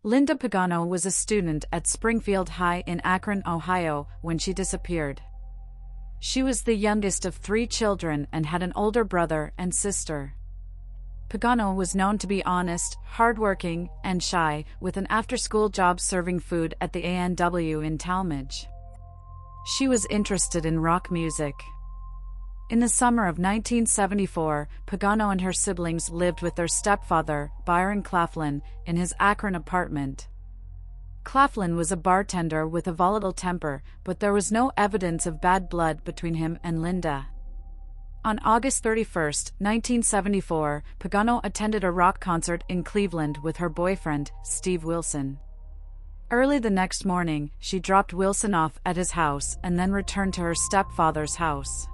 Linda Pagano was a student at Springfield High in Akron, Ohio, when she disappeared. She was the youngest of 3 children and had an older brother and sister. Pagano was known to be honest, hardworking, and shy, with an after-school job serving food at the A&W in Talmadge. She was interested in rock music. In the summer of 1974, Pagano and her siblings lived with their stepfather, Byron Claflin, in his Akron apartment. Claflin was a bartender with a volatile temper, but there was no evidence of bad blood between him and Linda. On August 31, 1974, Pagano attended a rock concert in Cleveland with her boyfriend, Steve Wilson. Early the next morning, she dropped Wilson off at his house and then returned to her stepfather's house.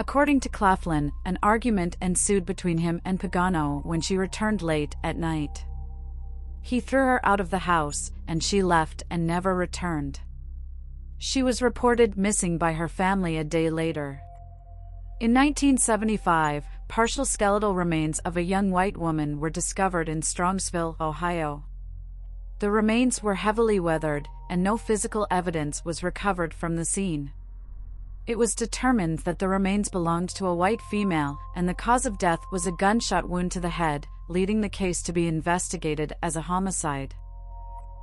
According to Claflin, an argument ensued between him and Pagano when she returned late at night. He threw her out of the house, and she left and never returned. She was reported missing by her family a day later. In 1975, partial skeletal remains of a young white woman were discovered in Strongsville, Ohio. The remains were heavily weathered, and no physical evidence was recovered from the scene. It was determined that the remains belonged to a white female, and the cause of death was a gunshot wound to the head, leading the case to be investigated as a homicide.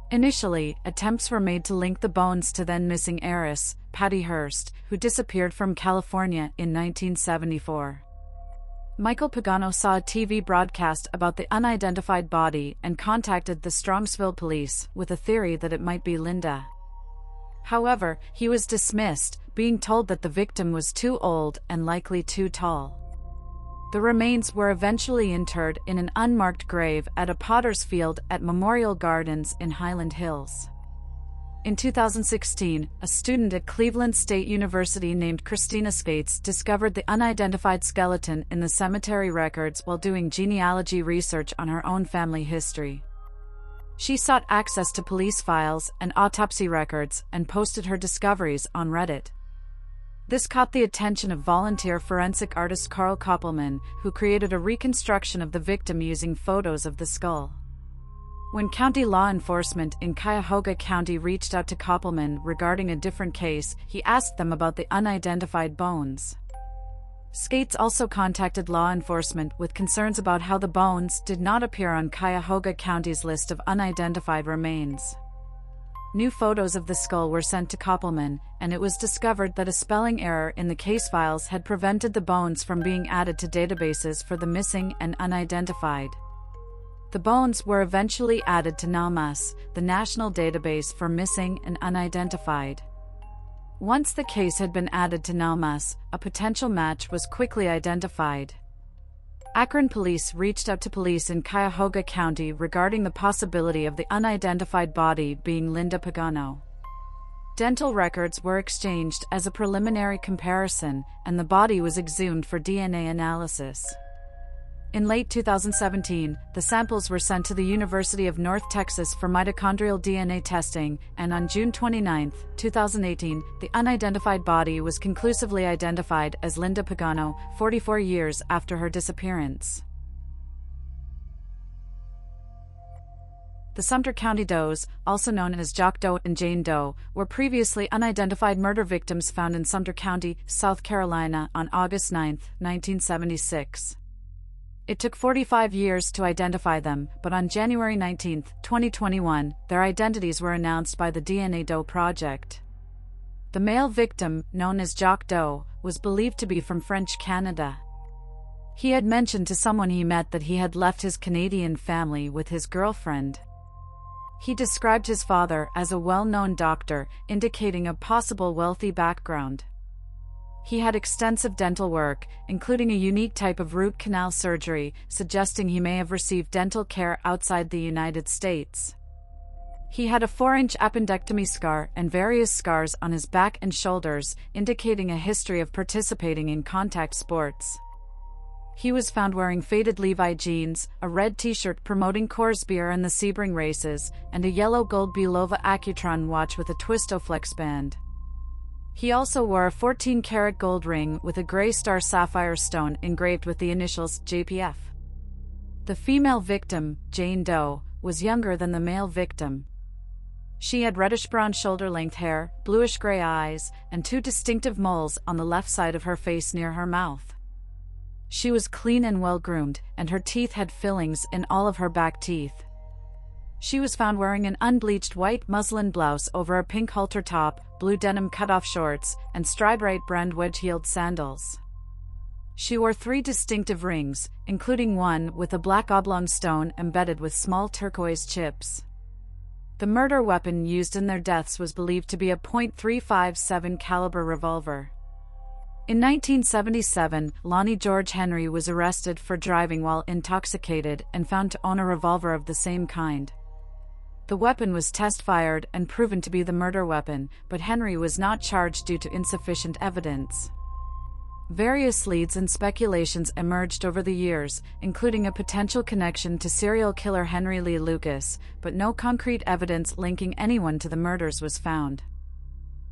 Initially, attempts were made to link the bones to then-missing heiress, Patty Hearst, who disappeared from California in 1974. Michael Pagano saw a TV broadcast about the unidentified body and contacted the Strongsville police with a theory that it might be Linda. However, he was dismissed, being told that the victim was too old and likely too tall. The remains were eventually interred in an unmarked grave at a potter's field at Memorial Gardens in Highland Hills. In 2016, a student at Cleveland State University named Christina Skates discovered the unidentified skeleton in the cemetery records while doing genealogy research on her own family history. She sought access to police files and autopsy records and posted her discoveries on Reddit. This caught the attention of volunteer forensic artist Carl Koppelman, who created a reconstruction of the victim using photos of the skull. When county law enforcement in Cuyahoga County reached out to Koppelman regarding a different case, he asked them about the unidentified bones. Skates also contacted law enforcement with concerns about how the bones did not appear on Cuyahoga County's list of unidentified remains. New photos of the skull were sent to Koppelman, and it was discovered that a spelling error in the case files had prevented the bones from being added to databases for the missing and unidentified. The bones were eventually added to NAMUS, the National Database for Missing and Unidentified. Once the case had been added to NAMUS, a potential match was quickly identified. Akron police reached out to police in Cuyahoga County regarding the possibility of the unidentified body being Linda Pagano. Dental records were exchanged as a preliminary comparison, and the body was exhumed for DNA analysis. In late 2017, the samples were sent to the University of North Texas for mitochondrial DNA testing, and on June 29, 2018, the unidentified body was conclusively identified as Linda Pagano, 44 years after her disappearance. The Sumter County Does, also known as Jock Doe and Jane Doe, were previously unidentified murder victims found in Sumter County, South Carolina on August 9, 1976. It took 45 years to identify them, but on January 19, 2021, their identities were announced by the DNA Doe Project. The male victim, known as Jock Doe, was believed to be from French Canada. He had mentioned to someone he met that he had left his Canadian family with his girlfriend. He described his father as a well-known doctor, indicating a possible wealthy background. He had extensive dental work, including a unique type of root canal surgery, suggesting he may have received dental care outside the United States. He had a 4-inch appendectomy scar and various scars on his back and shoulders, indicating a history of participating in contact sports. He was found wearing faded Levi jeans, a red t-shirt promoting Coors beer and the Sebring races, and a yellow gold Bulova Accutron watch with a Twistoflex band. He also wore a 14-karat gold ring with a gray star sapphire stone engraved with the initials JPF. The female victim, Jane Doe, was younger than the male victim. She had reddish-brown shoulder-length hair, bluish-gray eyes, and two distinctive moles on the left side of her face near her mouth. She was clean and well-groomed, and her teeth had fillings in all of her back teeth. She was found wearing an unbleached white muslin blouse over a pink halter top, blue denim cutoff shorts, and Stride-Rite brand wedge-heeled sandals. She wore 3 distinctive rings, including one with a black oblong stone embedded with small turquoise chips. The murder weapon used in their deaths was believed to be a .357 caliber revolver. In 1977, Lonnie George Henry was arrested for driving while intoxicated and found to own a revolver of the same kind. The weapon was test-fired and proven to be the murder weapon, but Henry was not charged due to insufficient evidence. Various leads and speculations emerged over the years, including a potential connection to serial killer Henry Lee Lucas, but no concrete evidence linking anyone to the murders was found.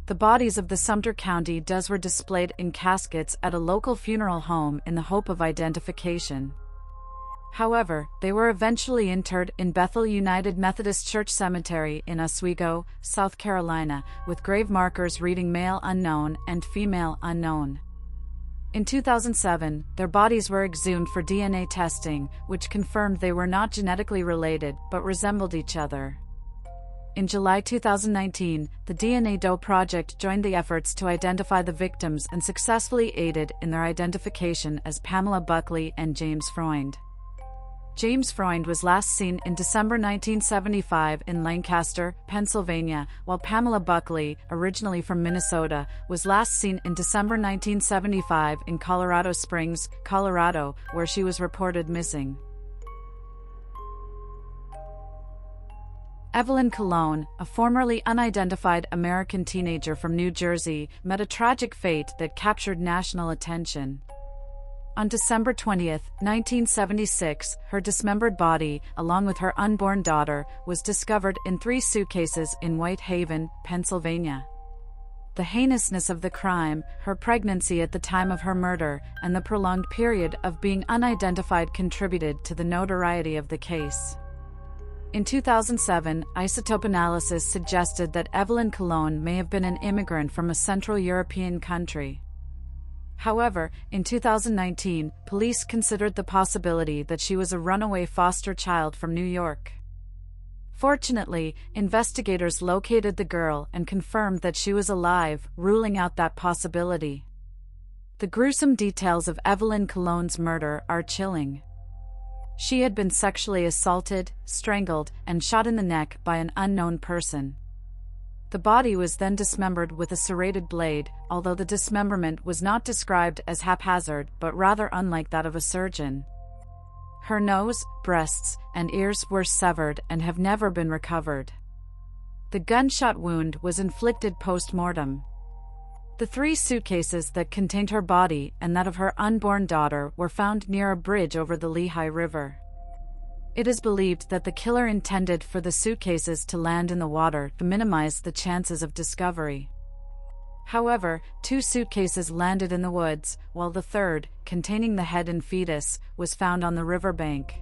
The bodies of the Sumter County deaths were displayed in caskets at a local funeral home in the hope of identification. However, they were eventually interred in Bethel United Methodist Church Cemetery in Oswego, South Carolina, with grave markers reading male unknown and female unknown. In 2007, their bodies were exhumed for DNA testing, which confirmed they were not genetically related but resembled each other. In July 2019, the DNA Doe Project joined the efforts to identify the victims and successfully aided in their identification as Pamela Buckley and James Freund. James Freund was last seen in December 1975 in Lancaster, Pennsylvania, while Pamela Buckley, originally from Minnesota, was last seen in December 1975 in Colorado Springs, Colorado, where she was reported missing. Evelyn Colon, a formerly unidentified American teenager from New Jersey, met a tragic fate that captured national attention. On December 20, 1976, her dismembered body, along with her unborn daughter, was discovered in 3 suitcases in White Haven, Pennsylvania. The heinousness of the crime, her pregnancy at the time of her murder, and the prolonged period of being unidentified contributed to the notoriety of the case. In 2007, isotope analysis suggested that Evelyn Colon may have been an immigrant from a Central European country. However, in 2019, police considered the possibility that she was a runaway foster child from New York. Fortunately, investigators located the girl and confirmed that she was alive, ruling out that possibility. The gruesome details of Evelyn Colon's murder are chilling. She had been sexually assaulted, strangled, and shot in the neck by an unknown person. The body was then dismembered with a serrated blade, although the dismemberment was not described as haphazard but rather unlike that of a surgeon. Her nose, breasts, and ears were severed and have never been recovered. The gunshot wound was inflicted post-mortem. The 3 suitcases that contained her body and that of her unborn daughter were found near a bridge over the Lehigh River. It is believed that the killer intended for the suitcases to land in the water to minimize the chances of discovery. However, 2 suitcases landed in the woods, while the third, containing the head and fetus, was found on the riverbank.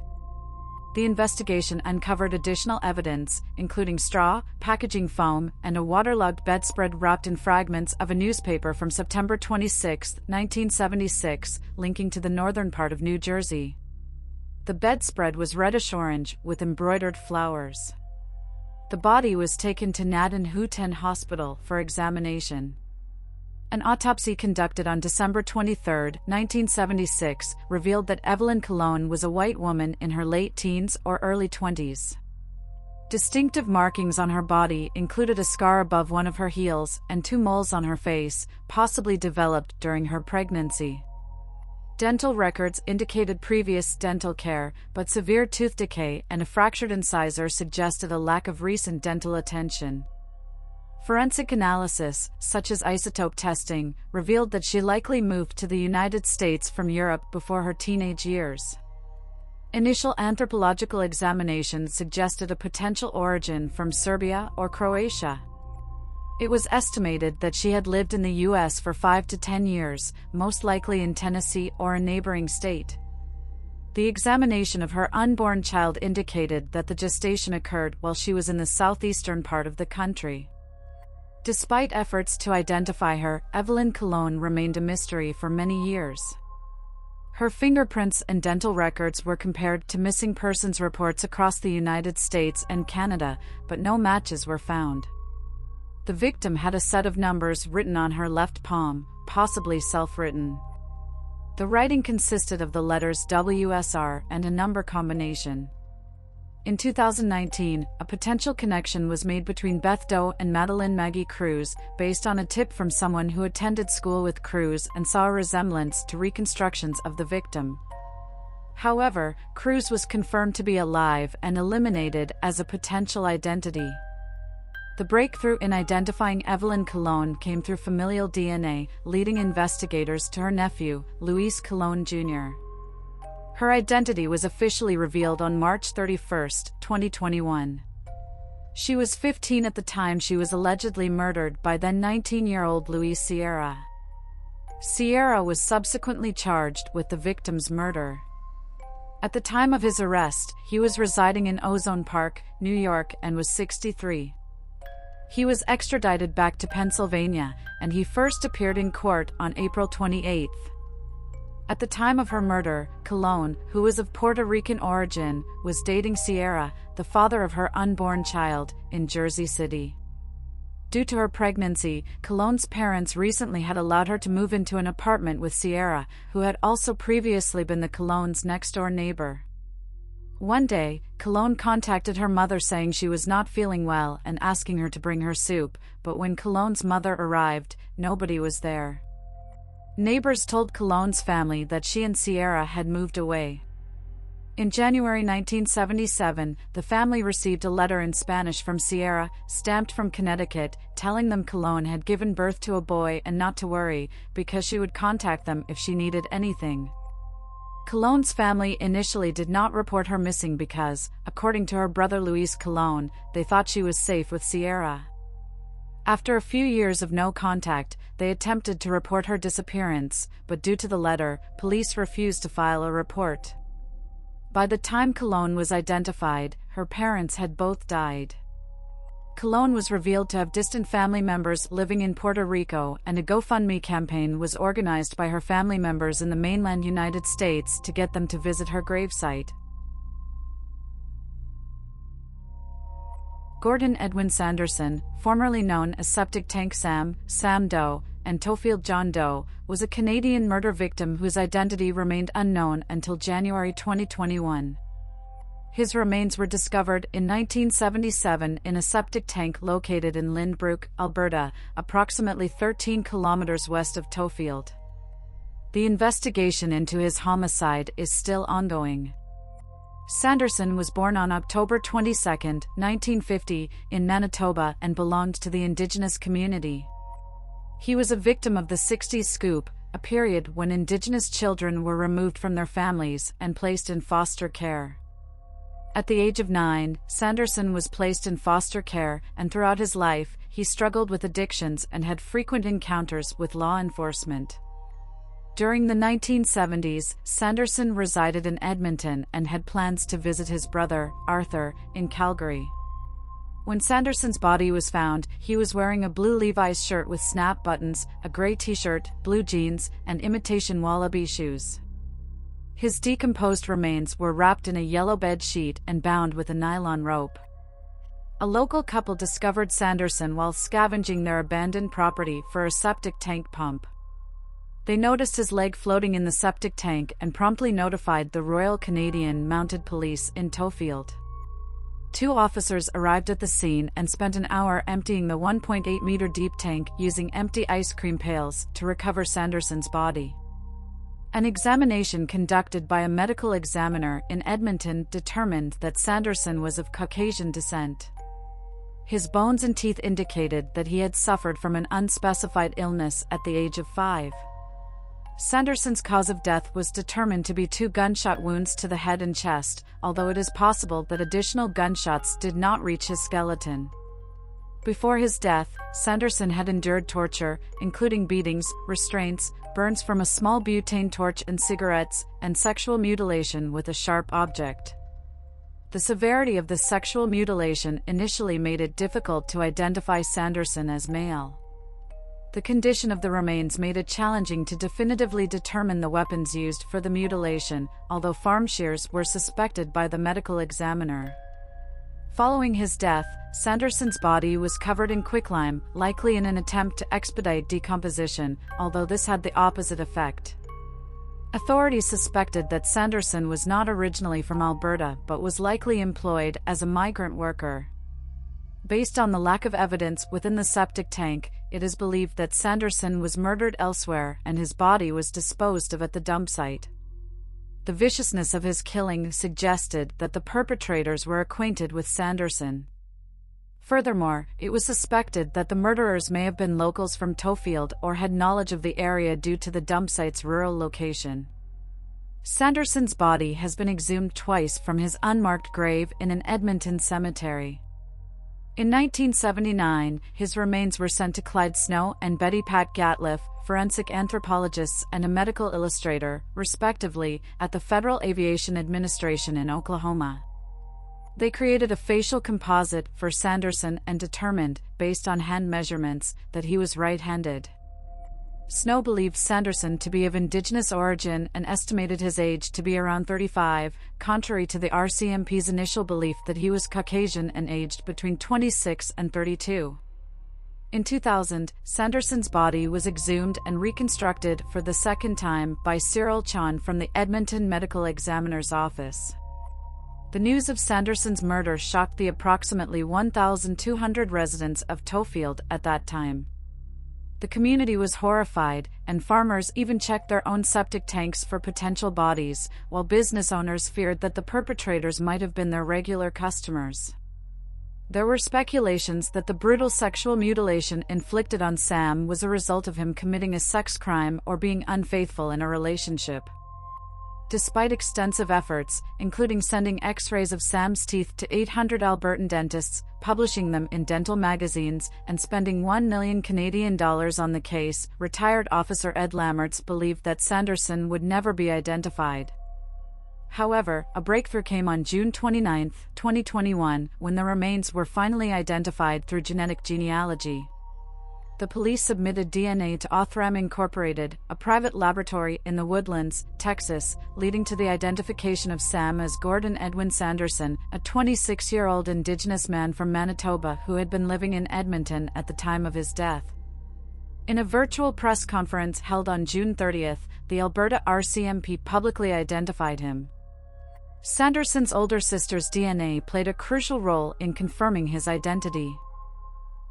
The investigation uncovered additional evidence, including straw, packaging foam, and a waterlogged bedspread wrapped in fragments of a newspaper from September 26, 1976, linking to the northern part of New Jersey. The bedspread was reddish-orange, with embroidered flowers. The body was taken to Naden-Huten Hospital for examination. An autopsy conducted on December 23, 1976, revealed that Evelyn Colon was a white woman in her late teens or early 20s. Distinctive markings on her body included a scar above one of her heels and 2 moles on her face, possibly developed during her pregnancy. Dental records indicated previous dental care, but severe tooth decay and a fractured incisor suggested a lack of recent dental attention. Forensic analysis, such as isotope testing, revealed that she likely moved to the United States from Europe before her teenage years. Initial anthropological examination suggested a potential origin from Serbia or Croatia. It was estimated that she had lived in the U.S. for 5 to 10 years, most likely in Tennessee or a neighboring state. The examination of her unborn child indicated that the gestation occurred while she was in the southeastern part of the country. Despite efforts to identify her, Evelyn Colon remained a mystery for many years. Her fingerprints and dental records were compared to missing persons reports across the United States and Canada, but no matches were found. The victim had a set of numbers written on her left palm, possibly self-written. The writing consisted of the letters WSR and a number combination. In 2019, a potential connection was made between Beth Doe and Madeleine Maggie Cruz, based on a tip from someone who attended school with Cruz and saw a resemblance to reconstructions of the victim. However, Cruz was confirmed to be alive and eliminated as a potential identity. The breakthrough in identifying Evelyn Colon came through familial DNA, leading investigators to her nephew, Luis Colon Jr. Her identity was officially revealed on March 31, 2021. She was 15 at the time she was allegedly murdered by then 19-year-old Luis Sierra. Sierra was subsequently charged with the victim's murder. At the time of his arrest, he was residing in Ozone Park, New York, and was 63. He was extradited back to Pennsylvania, and he first appeared in court on April 28. At the time of her murder, Colon, who was of Puerto Rican origin, was dating Sierra, the father of her unborn child, in Jersey City. Due to her pregnancy, Colon's parents recently had allowed her to move into an apartment with Sierra, who had also previously been the Colon's next-door neighbor. One day, Colon contacted her mother saying she was not feeling well and asking her to bring her soup, but when Colon's mother arrived, nobody was there. Neighbors told Colon's family that she and Sierra had moved away. In January 1977, the family received a letter in Spanish from Sierra, stamped from Connecticut, telling them Colon had given birth to a boy and not to worry, because she would contact them if she needed anything. Colon's family initially did not report her missing because, according to her brother Luis Colon, they thought she was safe with Sierra. After a few years of no contact, they attempted to report her disappearance, but due to the letter, police refused to file a report. By the time Colon was identified, her parents had both died. Colon was revealed to have distant family members living in Puerto Rico, and a GoFundMe campaign was organized by her family members in the mainland United States to get them to visit her gravesite. Gordon Edwin Sanderson, formerly known as Septic Tank Sam, Sam Doe, and Toefield John Doe, was a Canadian murder victim whose identity remained unknown until January 2021. His remains were discovered in 1977 in a septic tank located in Lindbrook, Alberta, approximately 13 kilometers west of Toefield. The investigation into his homicide is still ongoing. Sanderson was born on October 22, 1950, in Manitoba and belonged to the Indigenous community. He was a victim of the 60s scoop, a period when Indigenous children were removed from their families and placed in foster care. At the age of 9, Sanderson was placed in foster care, and throughout his life, he struggled with addictions and had frequent encounters with law enforcement. During the 1970s, Sanderson resided in Edmonton and had plans to visit his brother, Arthur, in Calgary. When Sanderson's body was found, he was wearing a blue Levi's shirt with snap buttons, a gray t-shirt, blue jeans, and imitation wallaby shoes. His decomposed remains were wrapped in a yellow bed sheet and bound with a nylon rope. A local couple discovered Sanderson while scavenging their abandoned property for a septic tank pump. They noticed his leg floating in the septic tank and promptly notified the Royal Canadian Mounted Police in Toefield. 2 officers arrived at the scene and spent an hour emptying the 1.8-meter deep tank using empty ice cream pails to recover Sanderson's body. An examination conducted by a medical examiner in Edmonton determined that Sanderson was of Caucasian descent. His bones and teeth indicated that he had suffered from an unspecified illness at the age of 5. Sanderson's cause of death was determined to be 2 gunshot wounds to the head and chest, although it is possible that additional gunshots did not reach his skeleton. Before his death, Sanderson had endured torture, including beatings, restraints, burns from a small butane torch and cigarettes, and sexual mutilation with a sharp object. The severity of the sexual mutilation initially made it difficult to identify Sanderson as male. The condition of the remains made it challenging to definitively determine the weapons used for the mutilation, although farm shears were suspected by the medical examiner. Following his death, Sanderson's body was covered in quicklime, likely in an attempt to expedite decomposition, although this had the opposite effect. Authorities suspected that Sanderson was not originally from Alberta but was likely employed as a migrant worker. Based on the lack of evidence within the septic tank, it is believed that Sanderson was murdered elsewhere and his body was disposed of at the dump site. The viciousness of his killing suggested that the perpetrators were acquainted with Sanderson. Furthermore, it was suspected that the murderers may have been locals from Tofield or had knowledge of the area due to the dump site's rural location. Sanderson's body has been exhumed twice from his unmarked grave in an Edmonton cemetery. In 1979, his remains were sent to Clyde Snow and Betty Pat Gatliff, forensic anthropologists and a medical illustrator, respectively, at the Federal Aviation Administration in Oklahoma. They created a facial composite for Sanderson and determined, based on hand measurements, that he was right-handed. Snow believed Sanderson to be of Indigenous origin and estimated his age to be around 35, contrary to the RCMP's initial belief that he was Caucasian and aged between 26 and 32. In 2000, Sanderson's body was exhumed and reconstructed for the second time by Cyril Chon from the Edmonton Medical Examiner's Office. The news of Sanderson's murder shocked the approximately 1,200 residents of Tofield at that time. The community was horrified, and farmers even checked their own septic tanks for potential bodies, while business owners feared that the perpetrators might have been their regular customers. There were speculations that the brutal sexual mutilation inflicted on Sam was a result of him committing a sex crime or being unfaithful in a relationship. Despite extensive efforts, including sending X-rays of Sam's teeth to 800 Albertan dentists, publishing them in dental magazines, and spending $1 million Canadian on the case, retired officer Ed Lammertz believed that Sanderson would never be identified. However, a breakthrough came on June 29, 2021, when the remains were finally identified through genetic genealogy. The police submitted DNA to Othram Incorporated, a private laboratory in the Woodlands, Texas, leading to the identification of Sam as Gordon Edwin Sanderson, a 26-year-old Indigenous man from Manitoba who had been living in Edmonton at the time of his death. In a virtual press conference held on June 30, the Alberta RCMP publicly identified him. Sanderson's older sister's DNA played a crucial role in confirming his identity.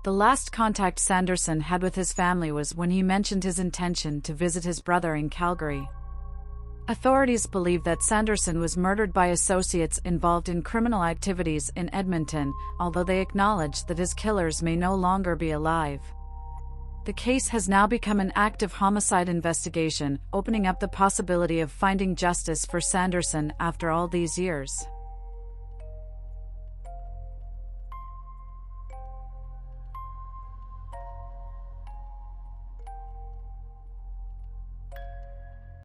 The last contact Sanderson had with his family was when he mentioned his intention to visit his brother in Calgary. Authorities believe that Sanderson was murdered by associates involved in criminal activities in Edmonton, although they acknowledge that his killers may no longer be alive. The case has now become an active homicide investigation, opening up the possibility of finding justice for Sanderson after all these years.